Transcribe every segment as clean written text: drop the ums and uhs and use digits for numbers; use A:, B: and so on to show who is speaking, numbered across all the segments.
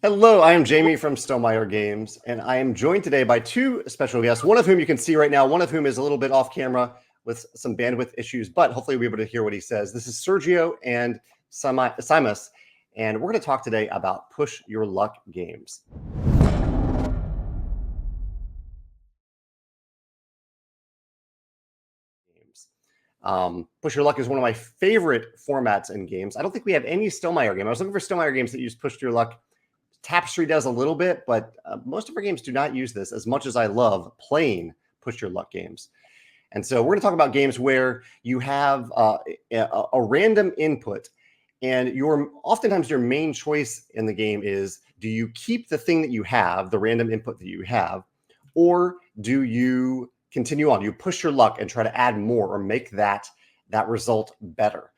A: Hello, I am Jamey from Stonemaier Games, and I am joined today by two special guests, one of whom you can see right now, one of whom is a little bit off camera with some bandwidth issues, but hopefully we'll be able to hear what he says. This is Sergio and Simas, and we're going to talk today about push your luck games. Push your luck is one of my favorite formats in games. I don't think we have any Stonemaier game. I was looking for Stonemaier games that use push your luck. Tapestry does a little bit, but most of our games do not use this as much as I love playing push your luck games. And so we're going to talk about games where you have a random input, and oftentimes your main choice in the game is, do you keep the thing that you have, the random input that you have, or do you continue on? You push your luck and try to add more or make that result better.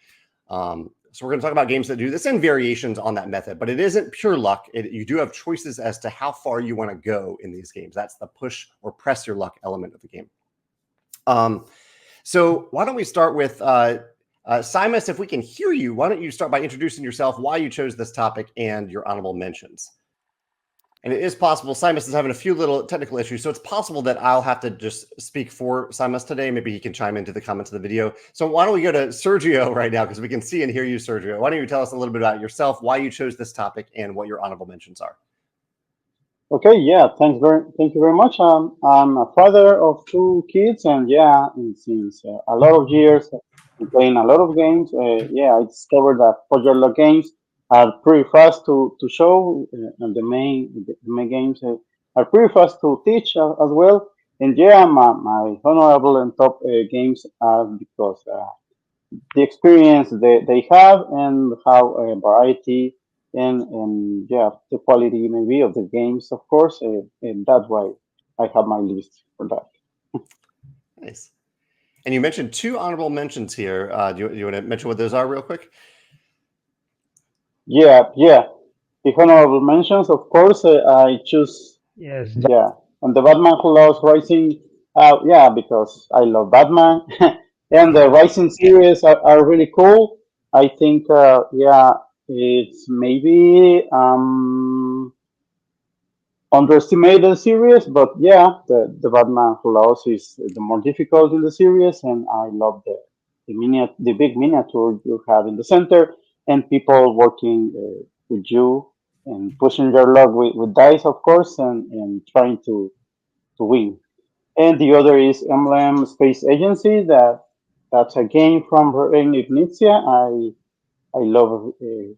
A: So we're going to talk about games that do this and variations on that method, but it isn't pure luck. You do have choices as to how far you want to go in these games. That's the push or press your luck element of the game. So why don't we start with Simas, if we can hear you, why don't you start by introducing yourself, why you chose this topic, and your honorable mentions. And it is possible, Simas is having a few little technical issues, so it's possible that I'll have to just speak for Simas today. Maybe he can chime into the comments of the video. So why don't we go to Sergio right now, because we can see and hear you, Sergio. Why don't you tell us a little bit about yourself, why you chose this topic, and what your honorable mentions are?
B: Okay, yeah, thank you very much. I'm a father of two kids, and since a lot of years, I'm playing a lot of games. I discovered that modular games are pretty fast to show, and the main games are pretty fast to teach as well. And my honorable and top games are because the experience they have and how variety and the quality maybe of the games, of course, and that's why I have my list for that.
A: Nice. And you mentioned two honorable mentions here. Do you want to mention what those are real quick?
B: Yeah. The honorable mentions, of course, I choose
C: Yes.
B: and the Batman Who Loves Rising. Because I love Batman, and the Rising series are really cool. I think it's maybe underestimated series, but the Batman Who Loves is the more difficult in the series, and I love the big miniature you have in the center, and people working with you and pushing your luck with dice, of course, and trying to win. And the other is MLEM Space Agency. That's a game from Ignitia. I love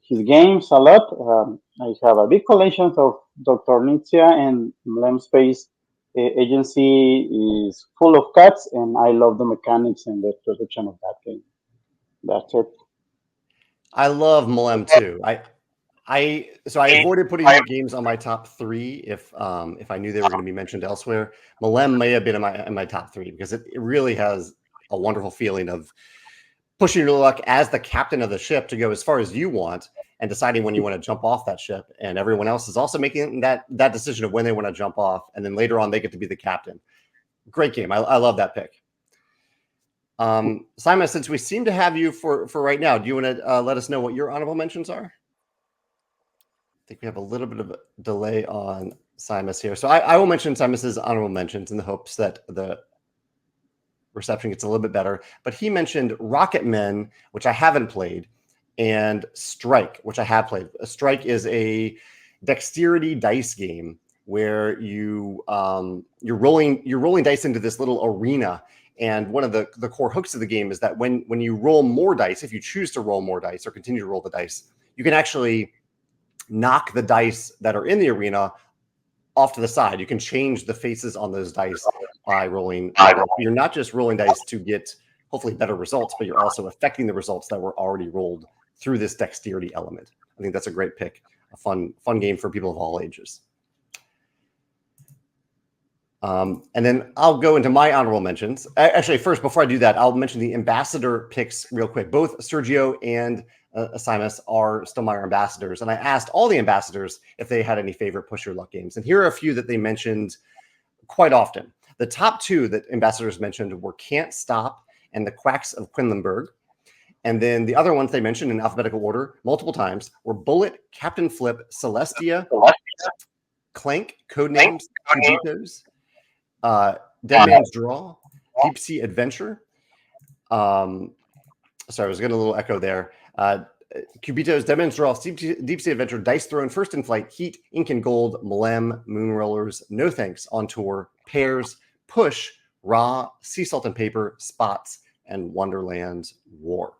B: his games a lot. I have a big collection of Dr. Nietzsche, and MLEM Space Agency is full of cats, and I love the mechanics and the production of that game. That's it.
A: I love MLEM too. I avoided putting games on my top three if I knew they were going to be mentioned elsewhere. MLEM may have been in my top three because it really has a wonderful feeling of pushing your luck as the captain of the ship to go as far as you want and deciding when you want to jump off that ship, and everyone else is also making that decision of when they want to jump off, and then later on they get to be the captain. Great game. I love that pick. Simon, since we seem to have you for right now, do you want to let us know what your honorable mentions are? I think we have a little bit of a delay on Simas here. So I will mention Simas's honorable mentions in the hopes that the reception gets a little bit better. But he mentioned Rocketmen, which I haven't played, and Strike, which I have played. Strike is a dexterity dice game where you're rolling dice into this little arena. And one of the core hooks of the game is that when you roll more dice, if you choose to roll more dice or continue to roll the dice, you can actually knock the dice that are in the arena off to the side. You can change the faces on those dice by rolling. You're not just rolling dice to get hopefully better results, but you're also affecting the results that were already rolled through this dexterity element. I think that's a great pick, a fun game for people of all ages. And then I'll go into my honorable mentions. Actually, first, before I do that, I'll mention the ambassador picks real quick. Both Sergio and Simas are Stonemaier ambassadors, and I asked all the ambassadors if they had any favorite push your luck games, and here are a few that they mentioned quite often. The top two that ambassadors mentioned were Can't Stop and the Quacks of Quedlinburg, and then the other ones they mentioned in alphabetical order multiple times were Bullet, Captain Flip, Celestia, Clank, Codenames, Cubitos, Dead Man's Draw, Deep Sea Adventure. Sorry, I was getting a little echo there. Cubitos, Dead Man's Draw, Deep Sea Adventure, Dice Throne, First in Flight, Heat, Incan Gold, MLEM, Moonrollers, No Thanks, On Tour, Pairs, Push, Raw, Sea Salt and Paper, Spots, and Wonderland War.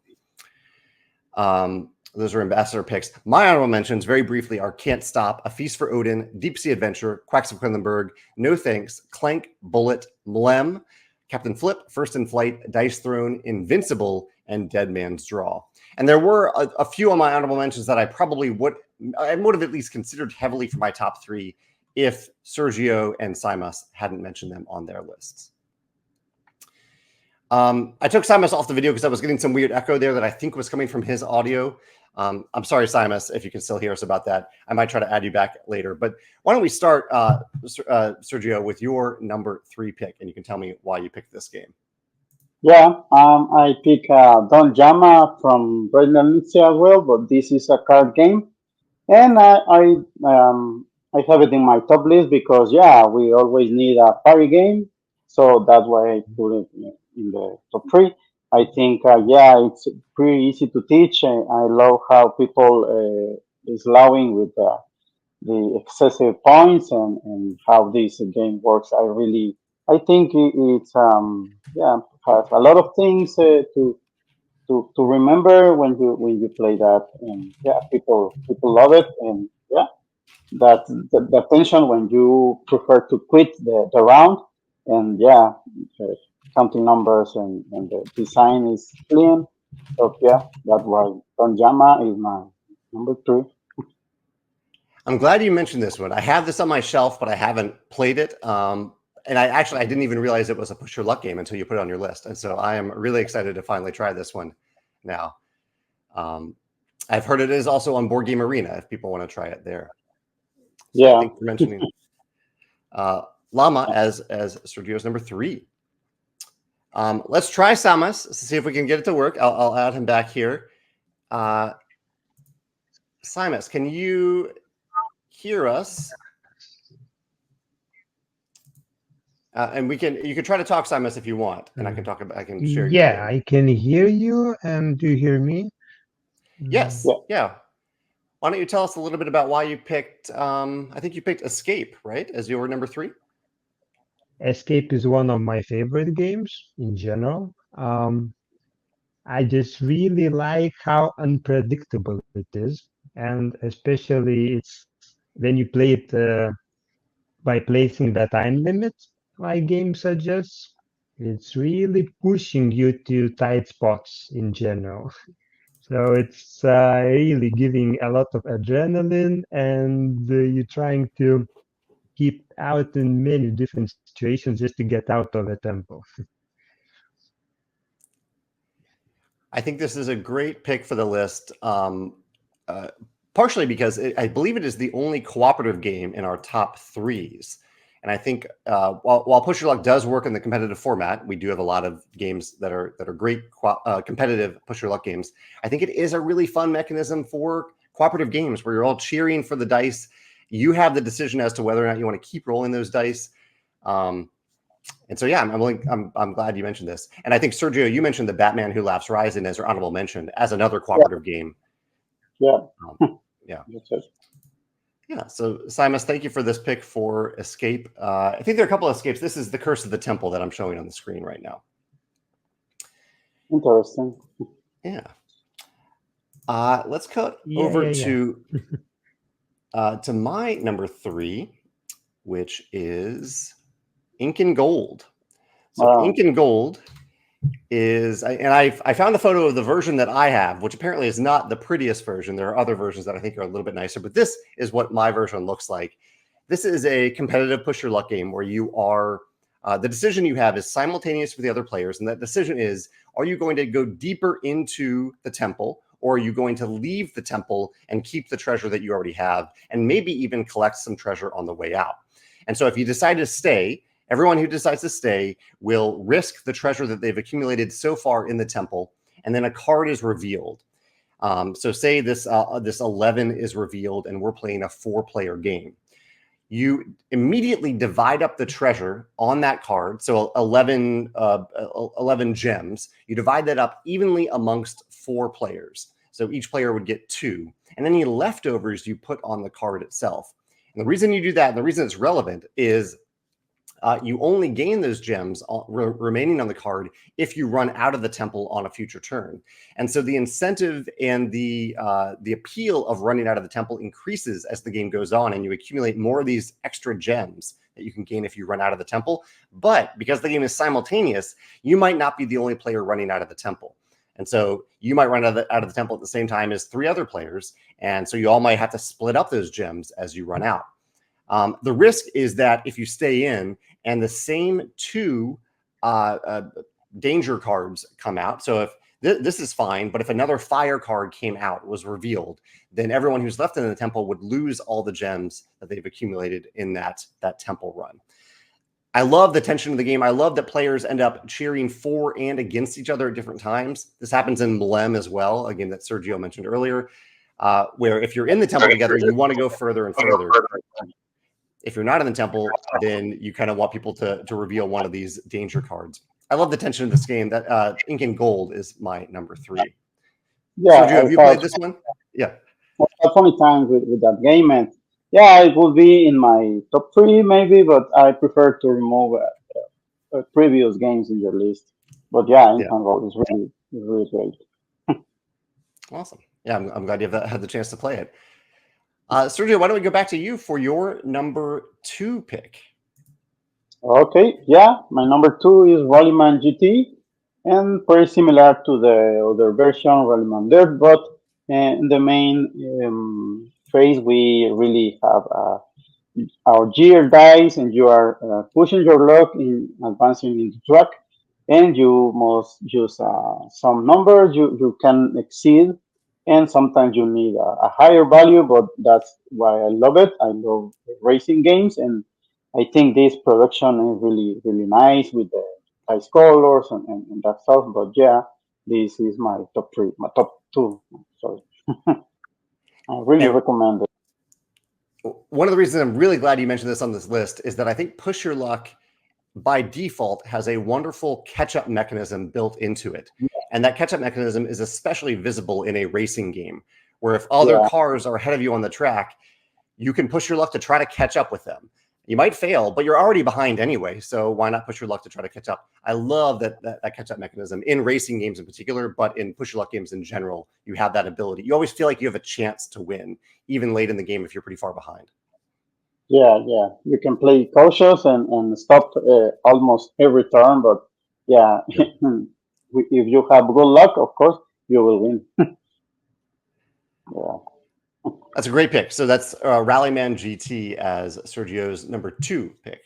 A: Those are ambassador picks. My honorable mentions, very briefly, are Can't Stop, A Feast for Odin, Deep Sea Adventure, Quacks of Quedlinburg, No Thanks, Clank, Bullet, MLEM, Captain Flip, First in Flight, Dice Throne, Invincible, and Dead Man's Draw. And there were a few on my honorable mentions that I probably would have at least considered heavily for my top 3 if Sergio and Simas hadn't mentioned them on their lists. I took Simas off the video because I was getting some weird echo there that I think was coming from his audio. I'm sorry, Simas, if you can still hear us about that. I might try to add you back later. But why don't we start, Sergio, with your number 3 pick, and you can tell me why you picked this game.
B: Yeah, I pick Don Jama from randomness as well, but this is a card game, and I have it in my top list because yeah, we always need a party game, so that's why I put it in the top 3. I think yeah, it's pretty easy to teach, and I love how people is loving with the excessive points and how this game works. I think it's yeah, has a lot of things to remember when you play that, and yeah, people love it, and yeah, that the tension when you prefer to quit the round, and yeah, uh, counting numbers and the design is clean. So yeah, that's why Tonjama is my number 3.
A: I'm glad you mentioned this one. I have this on my shelf, but I haven't played it. And I didn't even realize it was a push your luck game until you put it on your list. And so I am really excited to finally try this one now. I've heard it is also on Board Game Arena if people want to try it there. So
B: Yeah.
A: thanks for mentioning Llama as Sergio's number 3. Let's try Samas to see if we can get it to work. I'll add him back here. Simas, can you hear us? And you can try to talk, Simas, if you want, and I can talk about. I can share.
C: Yeah, I can hear you, and do you hear me?
A: Yes. Yeah. Why don't you tell us a little bit about why you picked? I think you picked Escape, right, as your number 3.
C: Escape is one of my favorite games in general. I just really like how unpredictable it is, and especially it's when you play it by placing the time limit, like game suggests. It's really pushing you to tight spots in general. So it's really giving a lot of adrenaline, and you're trying to keep out in many different situations just to get out of the tempo.
A: I think this is a great pick for the list, partially because I believe it is the only cooperative game in our top 3s. And I think while Push Your Luck does work in the competitive format, we do have a lot of games that are great competitive Push Your Luck games. I think it is a really fun mechanism for cooperative games where you're all cheering for the dice. You have the decision as to whether or not you want to keep rolling those dice. And so, yeah, I'm glad you mentioned this. And I think, Sergio, you mentioned the Batman Who Laughs Rising as your honorable mention as another cooperative game.
B: Yeah.
A: Yeah.
B: That's it.
A: Yeah. So, Simas, thank you for this pick for Escape. I think there are a couple of escapes. This is the Curse of the Temple that I'm showing on the screen right now.
B: Interesting.
A: Yeah. Let's cut over to my number 3, which is Incan Gold. So Incan Gold is, and I found a photo of the version that I have, which apparently is not the prettiest version. There are other versions that I think are a little bit nicer, but this is what my version looks like. This is a competitive push your luck game where you are, the decision you have is simultaneous with the other players. And that decision is, are you going to go deeper into the temple, or are you going to leave the temple and keep the treasure that you already have, and maybe even collect some treasure on the way out? And so if you decide to stay, everyone who decides to stay will risk the treasure that they've accumulated so far in the temple, and then a card is revealed. So say this 11 is revealed, and we're playing a 4-player game. you immediately divide up the treasure on that card. So 11 gems. You divide that up evenly amongst 4 players. So each player would get 2. And any leftovers you put on the card itself. And the reason you do that, and the reason it's relevant, is you only gain those gems remaining on the card if you run out of the temple on a future turn. And so the incentive and the appeal of running out of the temple increases as the game goes on, and you accumulate more of these extra gems that you can gain if you run out of the temple. But because the game is simultaneous, you might not be the only player running out of the temple. And so you might run out of the temple at the same time as 3 other players. And so you all might have to split up those gems as you run out. The risk is that if you stay in and the same 2 danger cards come out, so if this is fine, but if another fire card came out, was revealed, then everyone who's left in the temple would lose all the gems that they've accumulated in that temple run. I love the tension of the game. I love that players end up cheering for and against each other at different times. This happens in MLEM as well, a game that Sergio mentioned earlier, where if you're in the temple together, you want to go further and further. If you're not in the temple, then you kind of want people to reveal one of these danger cards. I love the tension of this game. That Incan Gold is my number 3.
B: Yeah,
A: Sergio, have you played this one? Yeah.
B: I've funny times with that game, and yeah, it would be in my top 3 maybe, but I prefer to remove previous games in your list. But yeah, Incan Gold is really great.
A: Awesome. Yeah, I'm glad you had the chance to play it. Sergio, why don't we go back to you for your number 2 pick?
B: Okay, yeah, my number 2 is Rallyman GT, and very similar to the other version, Rallyman Dirt, but in the main phase, we really have our gear dice, and you are pushing your luck in advancing into track, and you must use some numbers you can exceed, and sometimes you need a higher value, but that's why I love it. I love racing games, and I think this production is really nice with the nice colors and that stuff. But yeah, this is my top 3, my top 2. Sorry, I really recommend it.
A: One of the reasons I'm really glad you mentioned this on this list is that I think Push Your Luck by default has a wonderful catch-up mechanism built into it. And that catch-up mechanism is especially visible in a racing game, where if other cars are ahead of you on the track, you can push your luck to try to catch up with them. You might fail, but you're already behind anyway, so why not push your luck to try to catch up? I love that catch-up mechanism in racing games in particular, but in push your luck games in general, you have that ability. You always feel like you have a chance to win, even late in the game if you're pretty far behind.
B: Yeah, you can play cautious and stop almost every turn, but yeah, if you have good luck, of course, you will win. Yeah.
A: That's a great pick. So that's Rallyman GT as Sergio's number 2 pick.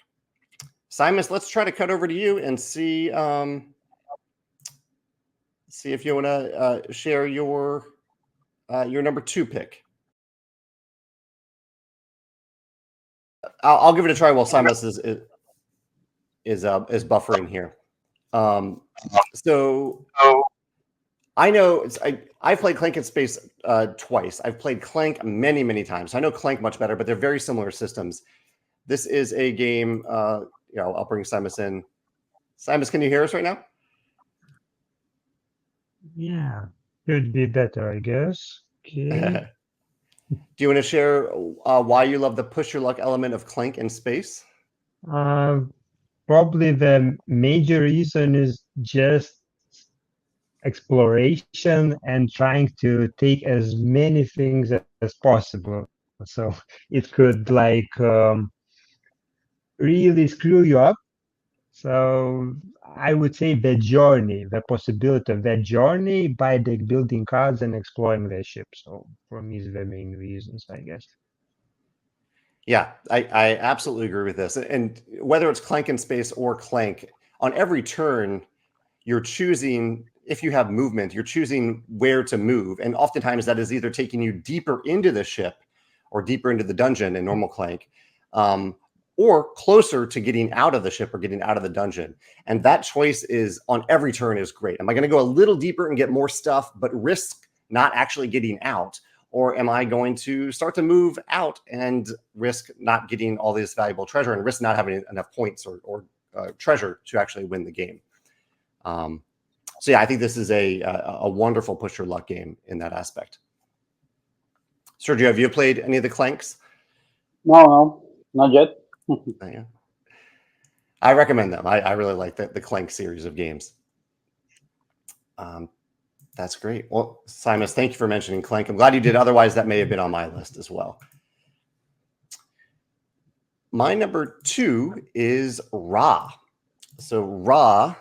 A: Simas, let's try to cut over to you and see if you want to share your number 2 pick. I'll give it a try while Simas is buffering here. So I know I've played Clank in Space twice. I've played Clank many times. So I know Clank much better, but they're very similar systems. This is a game. I'll bring Simas in. Simas, can you hear us right now?
C: Yeah, could be better, I guess. Okay.
A: Do you want to share why you love the push your luck element of Clank in Space?
C: Probably the major reason is just exploration and trying to take as many things as possible. So it could really screw you up. So I would say the journey, the possibility of that journey by building cards and exploring their ships. So for me, is the main reasons, I guess.
A: Yeah, I absolutely agree with this. And whether it's Clank in Space or Clank, on every turn, you're choosing, if you have movement, you're choosing where to move. And oftentimes that is either taking you deeper into the ship or deeper into the dungeon in normal Clank, or closer to getting out of the ship or getting out of the dungeon. And that choice is on every turn is great. Am I going to go a little deeper and get more stuff, but risk not actually getting out? Or am I going to start to move out and risk not getting all this valuable treasure and risk not having enough points or treasure to actually win the game? So yeah, I think this is a wonderful push your luck game in that aspect. Sergio, have you played any of the Clanks?
B: No, not yet.
A: Yeah. I recommend them. I really like the Clank series of games. That's great. Well, Simas, thank you for mentioning Clank. I'm glad you did. Otherwise, that may have been on my list as well. My number 2 is Ra. So Ra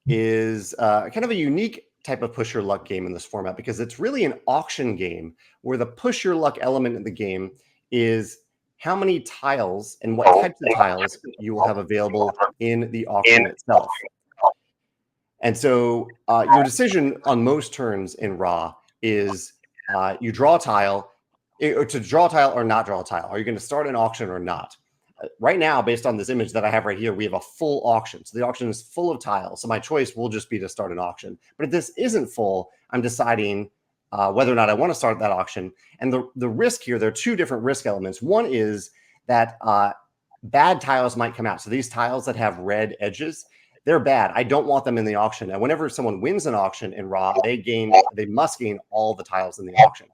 A: is kind of a unique type of push your luck game in this format because it's really an auction game where the push your luck element in the game is how many tiles and what types of tiles you will have available in the auction itself. And so your decision on most turns in Ra is you draw a tile, or to draw a tile or not draw a tile. Are you going to start an auction or not? Right now, based on this image that I have right here, we have a full auction. So the auction is full of tiles. So my choice will just be to start an auction. But if this isn't full, I'm deciding whether or not I want to start that auction. And the risk here, there are 2 different risk elements. One is that bad tiles might come out. So these tiles that have red edges, they're bad. I don't want them in the auction. And whenever someone wins an auction in Ra, they must gain all the tiles in the auction.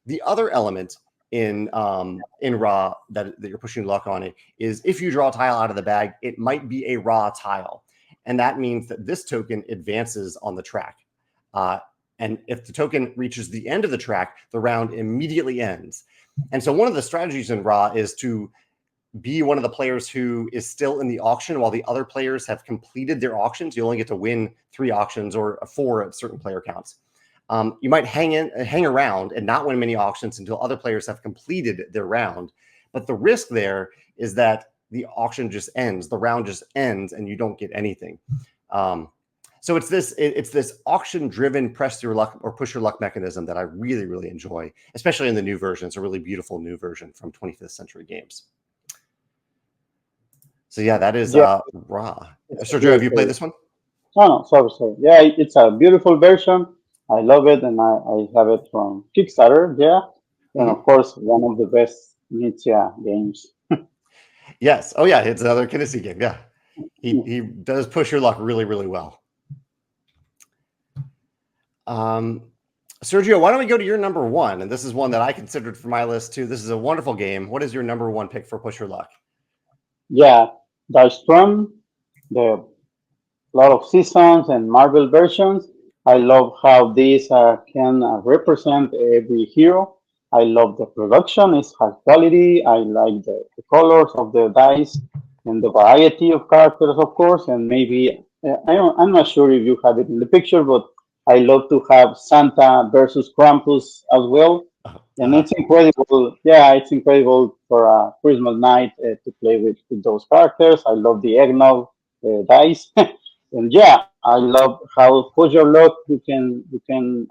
A: The other element in Ra that you're pushing luck on it is if you draw a tile out of the bag, it might be a Ra tile. And that means that this token advances on the track. And if the token reaches the end of the track, the round immediately ends. And so one of the strategies in Ra is to be one of the players who is still in the auction while the other players have completed their auctions. You only get to win 3 auctions or 4 at certain player counts. You might hang around and not win many auctions until other players have completed their round. But the risk there is that the auction just ends, the round just ends, and you don't get anything. So it's this auction-driven press your luck or push your luck mechanism that I really, really enjoy, especially in the new version. It's a really beautiful new version from 25th Century Games. So yeah, that is Ra. Sergio, have you played this one?
B: No, sorry. Yeah, it's a beautiful version. I love it, and I have it from Kickstarter. Yeah, and of course, one of the best Nietzsche games.
A: Yes. Oh yeah, it's another Kinesis game. Yeah, he does push your luck really, really well. Sergio, why don't we go to your number 1? And this is one that I considered for my list too. This is a wonderful game. What is your number 1 pick for push your luck?
B: Yeah, Darstrom, the lot of seasons and Marvel versions. I love how these can represent every hero. I love the production; it's high quality. I like the colors of the dice and the variety of characters, of course. And maybe I'm not sure if you have it in the picture, but I love to have Santa versus Krampus as well. And it's incredible. Yeah, it's incredible for a Christmas night to play with those characters. I love the eggnog dice. And yeah, I love how push your luck you can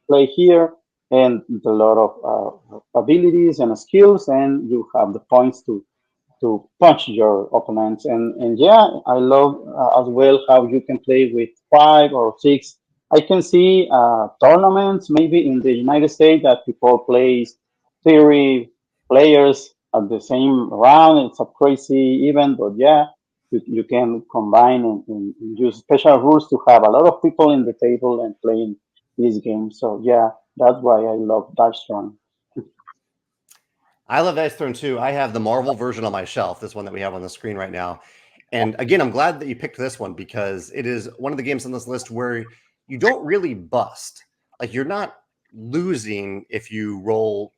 B: play here, and a lot of abilities and skills, and you have the points to punch your opponents. And yeah, I love as well how you can play with 5 or 6. I can see tournaments maybe in the United States that people play 30 players at the same round. It's a crazy event, but yeah, you can combine and use special rules to have a lot of people in the table and playing this game. So yeah, that's why I love Dice Throne.
A: I love Dice Throne too. I have the Marvel version on my shelf, this one that we have on the screen right now. And again, I'm glad that you picked this one because it is one of the games on this list where you don't really bust. Like you're not losing if you roll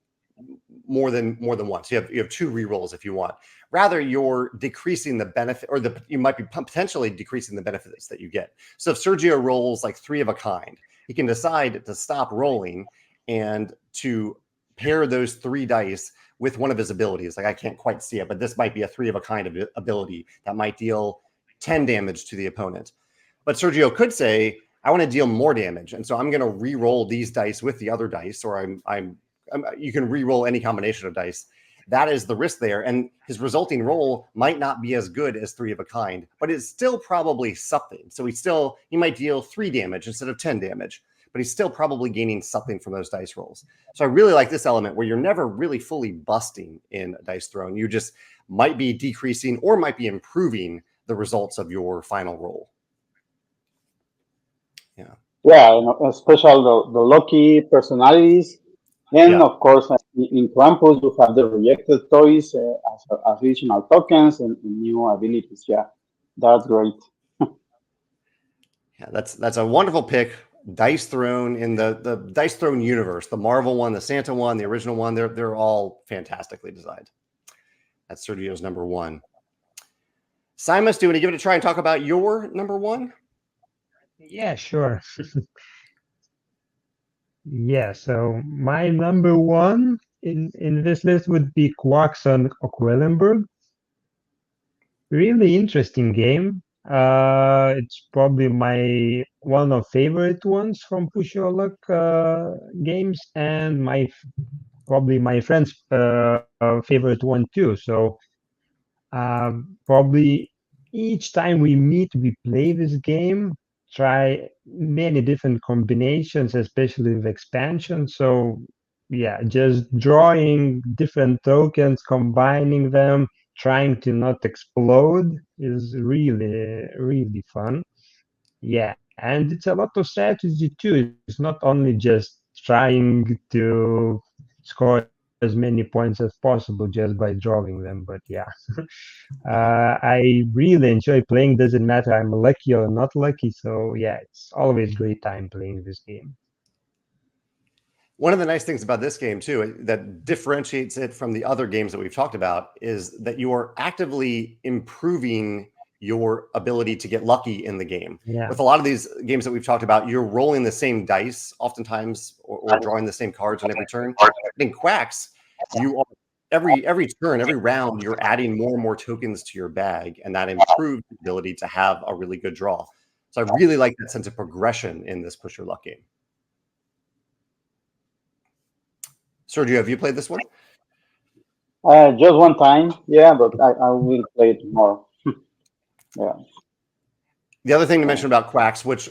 A: more than once. You have 2 re-rolls if you want. Rather, you're decreasing the benefit, or you might be potentially decreasing the benefits that you get. So if Sergio rolls like 3 of a kind, he can decide to stop rolling and to pair those 3 dice with one of his abilities. Like I can't quite see it, but this might be a 3 of a kind ability that might deal 10 damage to the opponent. But Sergio could say, I want to deal more damage. And so I'm going to re-roll these dice with the other dice, or you can re-roll any combination of dice. That is the risk there. And his resulting roll might not be as good as 3 of a kind, but it's still probably something. So he might deal 3 damage instead of 10 damage. but he's still probably gaining something from those dice rolls. So I really like this element where you're never really fully busting in a dice thrown. You just might be decreasing or might be improving the results of your final roll.
B: Yeah, especially the lucky personalities. And of course, in Krampus, you have the rejected toys as additional tokens and new abilities. Yeah, that's great.
A: Yeah, that's a wonderful pick. Dice Throne in the Dice Throne universe, the Marvel one, the Santa one, the original one, they're all fantastically designed. That's Sergio's number one. Simas, do you want to give it a try and talk about your number one?
C: Yeah, sure. Yeah, so my number one in this list would be Quacks of Quedlinburg. Really interesting game. It's probably my one of favorite ones from Push Your Luck games, and probably my friend's favorite one too. So probably each time we meet, we play this game, try many different combinations, especially with expansion. So yeah, just drawing different tokens, combining them, trying to not explode is really, really fun. Yeah, and it's a lot of strategy too. It's not only just trying to score as many points as possible just by drawing them, but yeah. I really enjoy playing. Doesn't matter I'm lucky or not lucky. So yeah, it's always great time playing this game.
A: One of the nice things about this game too, that differentiates it from the other games that we've talked about, is that you are actively improving your ability to get lucky in the game.
C: Yeah.
A: With a lot of these games that we've talked about, you're rolling the same dice oftentimes, or drawing the same cards on every turn. In Quacks, you are every turn, every round, you're adding more and more tokens to your bag, and that improves the ability to have a really good draw. So I really like that sense of progression in this Push Your Luck game. Sergio, have you played this one?
B: Just one time, yeah, but I will play it more. Yeah.
A: The other thing to mention about Quacks, which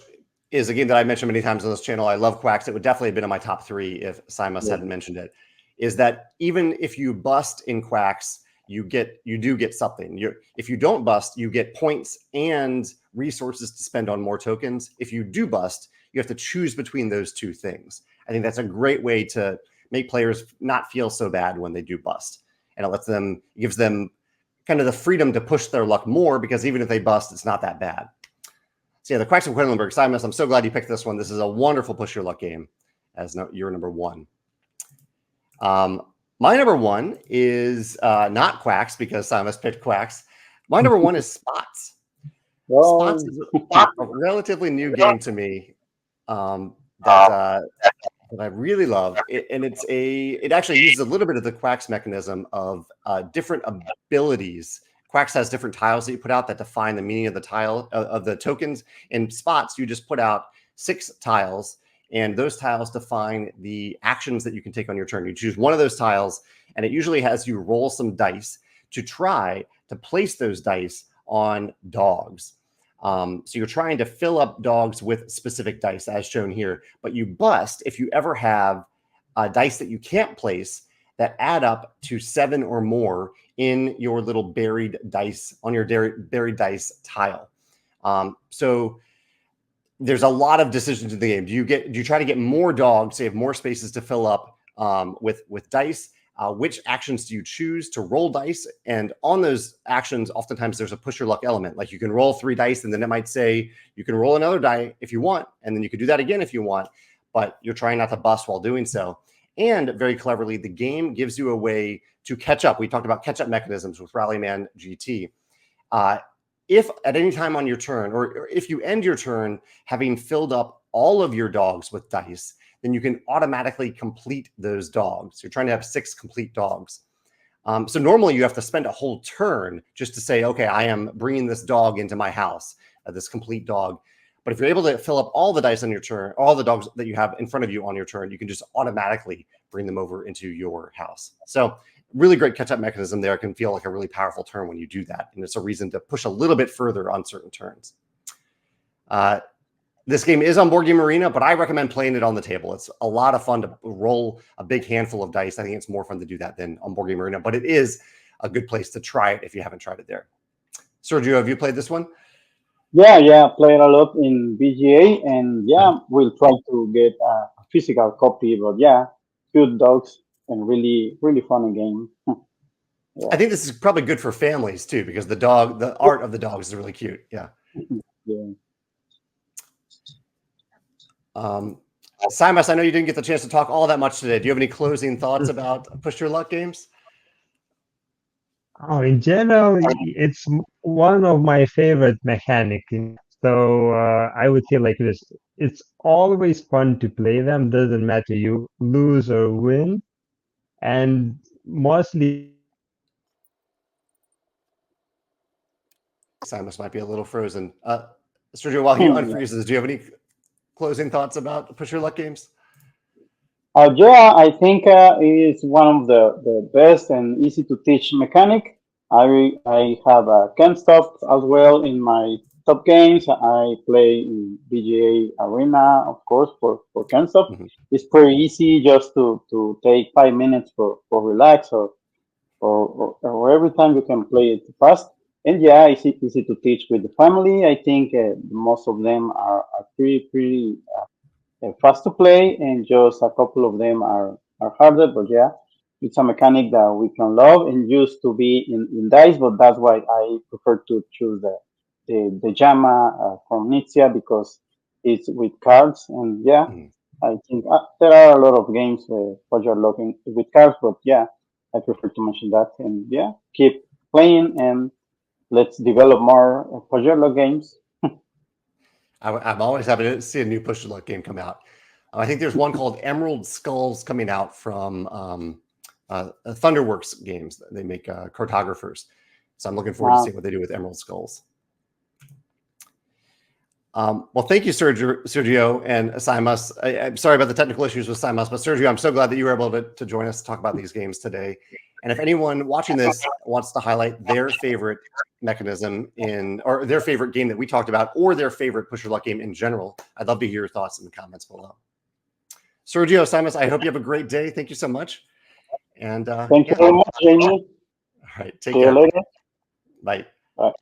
A: is a game that I mentioned many times on this channel, I love Quacks. It would definitely have been in my top 3 if Simas hadn't mentioned it, is that even if you bust in Quacks, you do get something. If you don't bust, you get points and resources to spend on more tokens. If you do bust, you have to choose between those two things. I think that's a great way to make players not feel so bad when they do bust. And it gives them kind of the freedom to push their luck more, because even if they bust, it's not that bad. So yeah, the Quacks of Quedlinburg. Simas, I'm so glad you picked this one. This is a wonderful push your luck game as your number one. My number one is not Quacks, because Simas picked Quacks. My number one is Spots. Spots is a relatively new game to me that I really love. It actually uses a little bit of the Quacks mechanism of different abilities. Quacks has different tiles that you put out that define the meaning of the tile of the tokens. In Spots, you just put out 6 tiles, and those tiles define the actions that you can take on your turn. You choose one of those tiles, and it usually has you roll some dice to try to place those dice on dogs. So you're trying to fill up dogs with specific dice, as shown here, but you bust if you ever have dice that you can't place that add up to 7 or more in your little buried dice, on your buried dice tile. So there's a lot of decisions in the game. Do you try to get more dogs, so you have more spaces to fill up with dice? Which actions do you choose to roll dice? And on those actions, oftentimes there's a push your luck element. Like you can roll 3 dice, and then it might say you can roll another die if you want, and then you can do that again if you want, but you're trying not to bust while doing so. And very cleverly, the game gives you a way to catch up. We talked about catch-up mechanisms with Rallyman GT. If at any time on your turn, or if you end your turn having filled up all of your dogs with dice, then you can automatically complete those dogs. You're trying to have 6 complete dogs. So normally you have to spend a whole turn just to say, okay, I am bringing this dog into my house, this complete dog. But if you're able to fill up all the dice on your turn, all the dogs that you have in front of you on your turn, you can just automatically bring them over into your house. So really great catch-up mechanism there. It can feel like a really powerful turn when you do that. And it's a reason to push a little bit further on certain turns. This game is on Board Game Arena, but I recommend playing it on the table. It's a lot of fun to roll a big handful of dice. I think it's more fun to do that than on Board Game Arena, but it is a good place to try it if you haven't tried it there. Sergio, have you played this one?
B: Yeah, played a lot in BGA, and yeah, we'll try to get a physical copy. But yeah, cute dogs and really fun game.
A: Yeah. I think this is probably good for families too, because the art of the dogs is really cute. Yeah.
B: Yeah.
A: Simas, I know you didn't get the chance to talk all that much today. Do you have any closing thoughts about Push Your Luck games?
C: Oh, in general, it's one of my favorite mechanics. So I would say like this: it's always fun to play them. Doesn't matter you lose or win, and mostly.
A: Simas might be a little frozen. Sergio, while he unfreezes, do you have any closing thoughts about Push Your Luck games?
B: Yeah, I think it's one of the best and easy to teach mechanic. I have a Can't Stop as well in my top games. I play in BGA Arena, of course, for Can't Stop. It's pretty easy just to take 5 minutes for relax or every time you can play it fast. And yeah, it's easy to teach with the family. I think most of them are pretty fast to play, and just a couple of them are harder. But yeah, it's a mechanic that we can love and used to be in dice. But that's why I prefer to choose the JAMA from Nizia, because it's with cards. And yeah, I think there are a lot of games for your looking with cards. But yeah, I prefer to mention that. And yeah, keep playing and let's develop more Pajero games.
A: I'm always happy to see a new Push Your Luck game come out. I think there's one called Emerald Skulls coming out from Thunderworks Games. They make cartographers. So I'm looking forward to seeing what they do with Emerald Skulls. Well, thank you, Sergio and Simas. I'm sorry about the technical issues with Simas, but Sergio, I'm so glad that you were able to join us to talk about these games today. And if anyone watching this wants to highlight their favorite mechanism or their favorite game that we talked about, or their favorite Push Your Luck game in general, I'd love to hear your thoughts in the comments below. Sergio, Simas, I hope you have a great day. Thank you so much. And
B: thank you very much, Jamey.
A: All right, take
B: See
A: care.
B: you later.
A: Bye.
B: Bye.